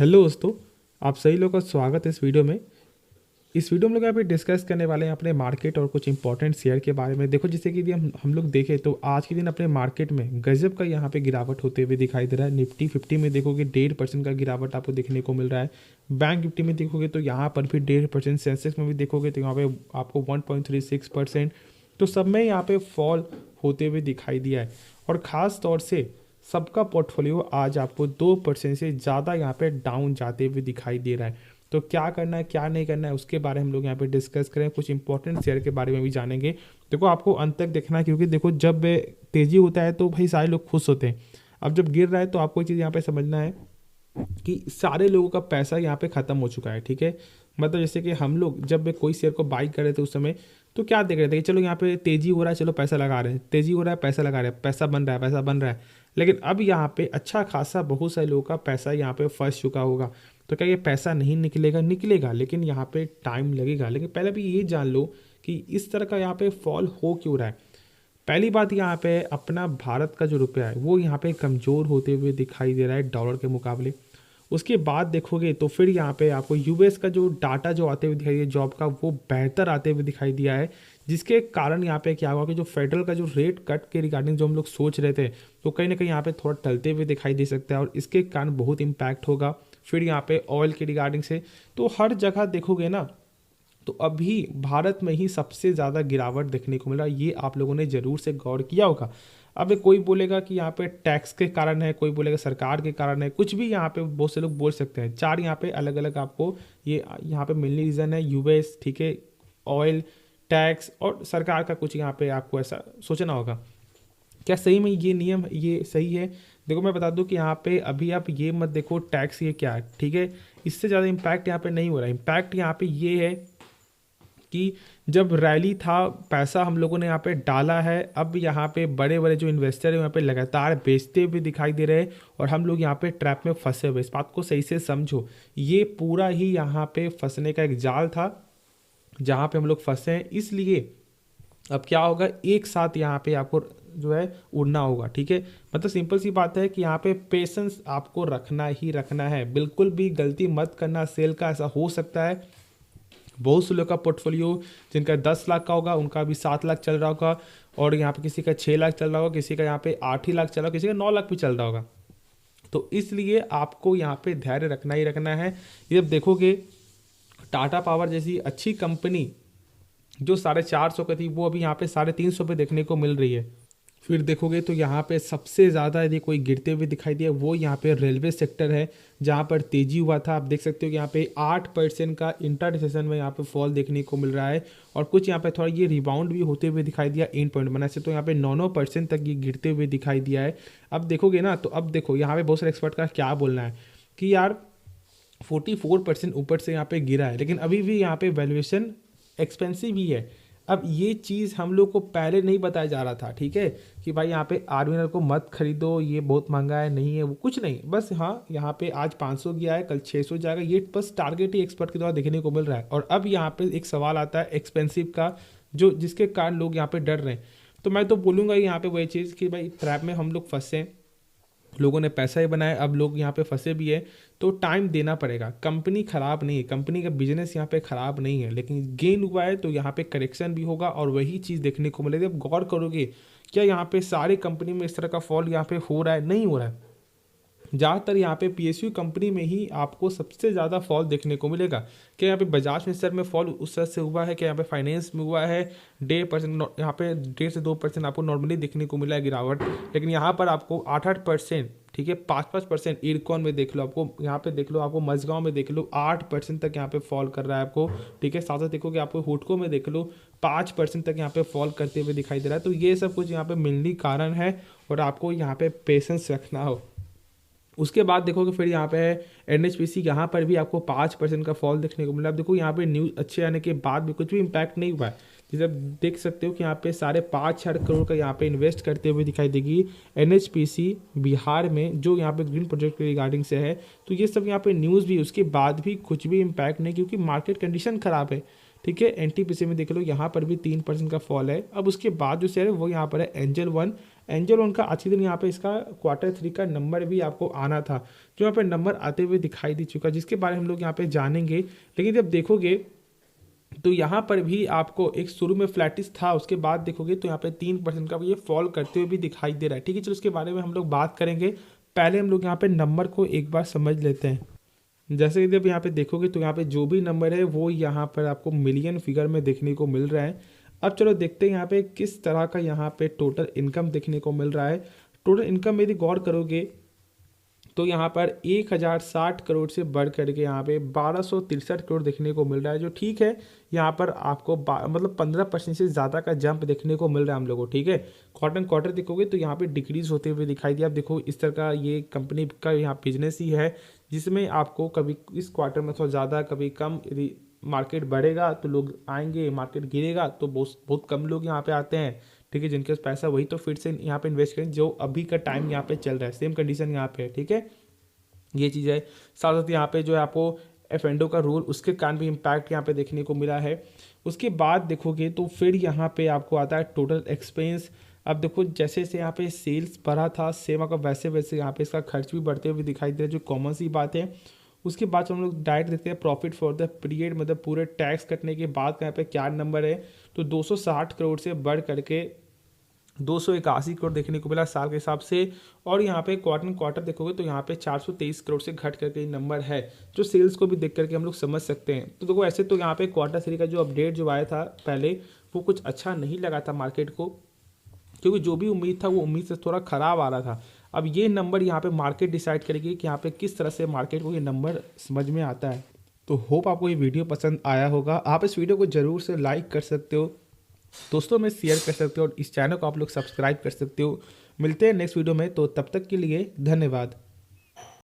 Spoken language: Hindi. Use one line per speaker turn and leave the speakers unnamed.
हेलो दोस्तों, आप सभी लोगों का स्वागत है इस वीडियो में। इस वीडियो में लोग यहाँ पे डिस्कस करने वाले हैं अपने मार्केट और कुछ इंपॉर्टेंट शेयर के बारे में। देखो, जैसे कि यदि हम लोग देखें तो आज के दिन अपने मार्केट में गजब का यहाँ पे गिरावट होते हुए दिखाई दे रहा है। निफ्टी 50 में देखोगे 1.5% का गिरावट आपको देखने को मिल रहा है। बैंक निफ्टी में देखोगे तो यहाँ पर भी 1.5%, सेंसेक्स में भी देखोगे तो यहाँ पे आपको 1.36%। तो सब में यहाँ पे फॉल होते हुए दिखाई दिया है और ख़ास तौर से सबका पोर्टफोलियो आज आपको 2% से ज़्यादा यहाँ पे डाउन जाते हुए दिखाई दे रहा है। तो क्या करना है क्या नहीं करना है उसके बारे में हम लोग यहाँ पे डिस्कस करें, कुछ इंपॉर्टेंट शेयर के बारे में भी जानेंगे। देखो, आपको अंत तक देखना है क्योंकि देखो, जब तेज़ी होता है तो भाई सारे लोग खुश होते हैं। अब जब गिर रहा है तो आपको एक चीज़ यहाँ पे समझना है कि सारे लोगों का पैसा यहाँ पे ख़त्म हो चुका है। ठीक है, मतलब जैसे कि हम लोग जब कोई शेयर को बाई कर रहे थे उस समय तो क्या देख रहे थे कि चलो यहाँ पे तेज़ी हो रहा है, चलो पैसा लगा रहे हैं, तेज़ी हो रहा है पैसा लगा रहे हैं, पैसा बन रहा है, पैसा बन रहा है। लेकिन अब यहाँ पे अच्छा खासा बहुत सारे लोगों का पैसा यहाँ पे फंस चुका होगा। तो क्या ये पैसा नहीं निकलेगा? निकलेगा, लेकिन यहाँ पे टाइम लगेगा। लेकिन पहले भी ये जान लो कि इस तरह का यहाँ पे फॉल हो क्यों रहा है। पहली बात, यहाँ पे अपना भारत का जो रुपया है वो यहाँ पे कमज़ोर होते हुए दिखाई दे रहा है डॉलर के मुकाबले। उसके बाद देखोगे तो फिर यहाँ पे आपको यूएस का जो डाटा जो आते हुए दिखाई दिया जॉब का, वो बेहतर आते हुए दिखाई दिया है। जिसके कारण यहाँ पे क्या हुआ कि जो फेडरल का जो रेट कट के रिगार्डिंग जो हम लोग सोच रहे थे, तो कहीं ना कहीं यहाँ पे थोड़ा टलते हुए दिखाई दे सकता है और इसके कारण बहुत इम्पैक्ट होगा। फिर यहाँ पे ऑयल के रिगार्डिंग से तो हर जगह देखोगे ना, तो अभी भारत में ही सबसे ज़्यादा गिरावट देखने को मिला। ये आप लोगों ने ज़रूर से गौर किया होगा। अब कोई बोलेगा कि यहाँ पे टैक्स के कारण है, कोई बोलेगा सरकार के कारण है, कुछ भी यहाँ पे बहुत से लोग बोल सकते हैं। चार यहाँ पे अलग अलग आपको ये यहाँ पे मेनली रीज़न है यूएस, ठीक है, ऑयल, टैक्स और सरकार का कुछ यहाँ पे आपको ऐसा सोचना होगा। क्या सही में ये नियम ये सही है? देखो, मैं बता दूं कि यहाँ पे अभी आप ये मत देखो टैक्स ये क्या है, ठीक है, इससे ज़्यादा इम्पैक्ट यहाँ पे नहीं हो रहा है। इम्पैक्ट यहाँ पे ये है कि जब रैली था, पैसा हम लोगों ने यहाँ पे डाला है, अब यहाँ पे बड़े बड़े जो इन्वेस्टर हैं यहाँ पे लगातार बेचते हुए दिखाई दे रहे हैं और हम लोग यहाँ पे ट्रैप में फंसे हुए। इस बात को सही से समझो, ये पूरा ही यहाँ पे फंसने का एक जाल था जहाँ पे हम लोग फंसे हैं। इसलिए अब क्या होगा, एक साथ यहाँ पे आपको जो है उड़ना होगा। ठीक है, मतलब सिंपल सी बात है कि यहाँ पे पेशेंस आपको रखना ही रखना है। बिल्कुल भी गलती मत करना सेल का। ऐसा हो सकता है बहुत से लोग का पोर्टफोलियो जिनका 10 लाख का होगा उनका भी 7 लाख चल रहा होगा, और यहाँ पे किसी का 6 लाख चल रहा होगा, किसी का यहाँ पे 8 ही लाख चल रहा होगा, किसी का 9 लाख भी चल रहा होगा। तो इसलिए आपको यहाँ पे धैर्य रखना ही रखना है। ये जब देखोगे टाटा पावर जैसी अच्छी कंपनी जो 450 का थी, वो अभी यहाँ पे 350 पे देखने को मिल रही है। फिर देखोगे तो यहाँ पे सबसे ज़्यादा यदि कोई गिरते हुए दिखाई दिया वो यहाँ पे रेलवे सेक्टर है, जहाँ पर तेजी हुआ था। आप देख सकते हो कि यहाँ पे 8% का इंटर सेशन में यहाँ पे फॉल देखने को मिल रहा है और कुछ यहाँ पे थोड़ा ये रिबाउंड भी होते हुए दिखाई दिया 8 पॉइंट से। तो यहाँ पे 9% तक ये गिरते हुए दिखाई दिया है। अब देखोगे ना, तो अब देखो यहाँ पे बहुत सारे एक्सपर्ट का क्या बोलना है कि यार 44% ऊपर से यहाँ पे गिरा है, लेकिन अभी भी यहाँ पे वैल्यूएशन एक्सपेंसिव ही है। अब ये चीज़ हम लोग को पहले नहीं बताया जा रहा था, ठीक है, कि भाई यहाँ पे आर्बिनर को मत खरीदो, ये बहुत महंगा है, नहीं है वो कुछ नहीं। बस हाँ, यहाँ पे आज 500 गया है, कल 600 जाएगा, ये बस टारगेट ही एक्सपर्ट के द्वारा देखने को मिल रहा है। और अब यहाँ पे एक सवाल आता है एक्सपेंसिव का, जो जिसके कारण लोग यहाँ पे डर रहे हैं। तो मैं तो बोलूँगा यहाँ पे वही चीज़ कि भाई ट्रैप में हम लोग फंसे, लोगों ने पैसा ही बनाया, अब लोग यहाँ पे फंसे भी है। तो टाइम देना पड़ेगा। कंपनी खराब नहीं है, कंपनी का बिजनेस यहाँ पे खराब नहीं है, लेकिन गेन हुआ है तो यहाँ पे करेक्शन भी होगा और वही चीज़ देखने को मिलेगी। अब गौर करोगे, क्या यहाँ पे सारी कंपनी में इस तरह का फॉल यहाँ पे हो रहा है? नहीं हो रहा है। ज़्यादातर यहाँ पे पीएसयू कंपनी में ही आपको सबसे ज़्यादा फॉल देखने को मिलेगा। क्या यहाँ पे बजाज फिंसर्व में फॉल उस तरह से हुआ है? क्या यहाँ पे फाइनेंस में हुआ है? 1.5% यहाँ पे 1.5 से 2% आपको नॉर्मली देखने को मिला है गिरावट, लेकिन यहाँ पर आपको 8-8%, ठीक है, 5-5%। इरकॉन में देख लो, आपको यहाँ पे देख लो, आपको मझगांव में देख लो 8% तक यहाँ पे फॉल कर रहा है आपको। ठीक है, साथ साथ देखोगे आपको हुडको में देख लो 5% तक यहाँ पे फॉल करते हुए दिखाई दे रहा है। तो ये सब कुछ यहाँ पे मिलनी कारण है और आपको यहाँ पे पेशेंस रखना हो। उसके बाद देखोगे फिर यहाँ पे है एनएचपीसी, यहाँ पर भी आपको 5% का फॉल देखने को मिला। अब देखो यहाँ पे न्यूज़ अच्छे आने के बाद भी कुछ भी इम्पैक्ट नहीं हुआ है। जैसे आप देख सकते हो कि यहाँ पे 5.5 करोड़ का यहाँ पे इन्वेस्ट करते हुए दिखाई देगी एनएचपीसी बिहार में, जो यहाँ पे ग्रीन प्रोजेक्ट के रिगार्डिंग से है। तो ये सब यहाँ पे न्यूज़ भी, उसके बाद भी कुछ भी इम्पैक्ट नहीं, क्योंकि मार्केट कंडीशन खराब है। ठीक है, एनटीपीसी में देख लो, यहाँ पर भी 3% का फॉल है। अब उसके बाद जो शेयर है वो यहाँ पर है एंजल वन एंजल वन का आज के दिन यहाँ पे इसका Q3 का नंबर भी आपको आना था, जो यहाँ पे नंबर आते हुए दिखाई दे चुका, जिसके बारे में हम लोग यहाँ पे जानेंगे। लेकिन जब देखोगे तो यहाँ पर भी आपको एक शुरू में फ्लैटिस था, उसके बाद देखोगे तो यहाँ पे 3% का ये फॉल करते हुए भी दिखाई दे रहा है। ठीक है, चलो उसके बारे में हम लोग बात करेंगे। पहले हम लोग यहाँ पे नंबर को एक बार समझ लेते हैं। जैसे कि जब यहाँ पे देखोगे तो यहाँ पे जो भी नंबर है वो यहाँ पर आपको मिलियन फिगर में देखने को मिल रहा है। अब चलो देखते हैं यहाँ पे किस तरह का यहाँ पे टोटल इनकम देखने को मिल रहा है। टोटल इनकम यदि गौर करोगे तो यहाँ पर 1060 करोड़ से बढ़ करके यहाँ पे 1263 करोड़ देखने को मिल रहा है, जो ठीक है। यहाँ पर आपको मतलब 15% से ज़्यादा का जंप देखने को मिल रहा है हम लोगों को। ठीक है, क्वार्टर क्वार्टर देखोगे तो यहाँ पे डिक्रीज होते हुए दिखाई दिया। आप देखो इस तरह का ये कंपनी का यहाँ बिजनेस ही है, जिसमें आपको कभी इस क्वार्टर में थोड़ा ज़्यादा कभी कम, यदि मार्केट बढ़ेगा तो लोग आएंगे, मार्केट गिरेगा तो बहुत बहुत कम लोग यहाँ पे आते हैं। ठीक है, जिनके पास पैसा वही तो फिर से यहाँ पे इन्वेस्ट करें, जो अभी का टाइम यहाँ पे चल रहा है, सेम कंडीशन यहाँ पे है। ठीक है, ये चीज़ है। साथ साथ यहाँ पे जो है आपको एफएनडो का रूल, उसके कारण भी इम्पैक्ट यहाँ पे देखने को मिला है। उसके बाद देखोगे तो फिर यहाँ पे आपको आता है टोटल एक्सपेंस। अब देखो जैसे जैसे यहाँ पे सेल्स बढ़ा था सेम का वैसे वैसे यहाँ पे इसका खर्च भी बढ़ते हुए दिखाई दे रहा है, जो कॉमन सी बात है। उसके बाद हम लोग डायरेक्ट देखते हैं प्रॉफिट फॉर द पीरियड, मतलब पूरे टैक्स कटने के बाद यहाँ पे क्या नंबर है, तो 260 करोड़ से बढ़ करके 281 करोड़ देखने को मिला साल के हिसाब से। और यहाँ पे क्वार्टर क्वार्टर देखोगे तो यहाँ पे 423 करोड़ से घट करके नंबर है, जो सेल्स को भी देख करके हम लोग समझ सकते हैं। तो देखो ऐसे तो यहाँ पे Q3 का जो अपडेट जो आया था पहले, वो कुछ अच्छा नहीं लगा था मार्केट को, क्योंकि जो भी उम्मीद था वो उम्मीद से थोड़ा ख़राब आ रहा था। अब ये नंबर यहाँ पे मार्केट डिसाइड करेगी कि यहाँ पे किस तरह से मार्केट को ये नंबर समझ में आता है। तो होप आपको ये वीडियो पसंद आया होगा। आप इस वीडियो को ज़रूर से लाइक कर सकते हो, दोस्तों में शेयर कर सकते हो, और इस चैनल को आप लोग सब्सक्राइब कर सकते हो। मिलते हैं नेक्स्ट वीडियो में, तो तब तक के लिए धन्यवाद।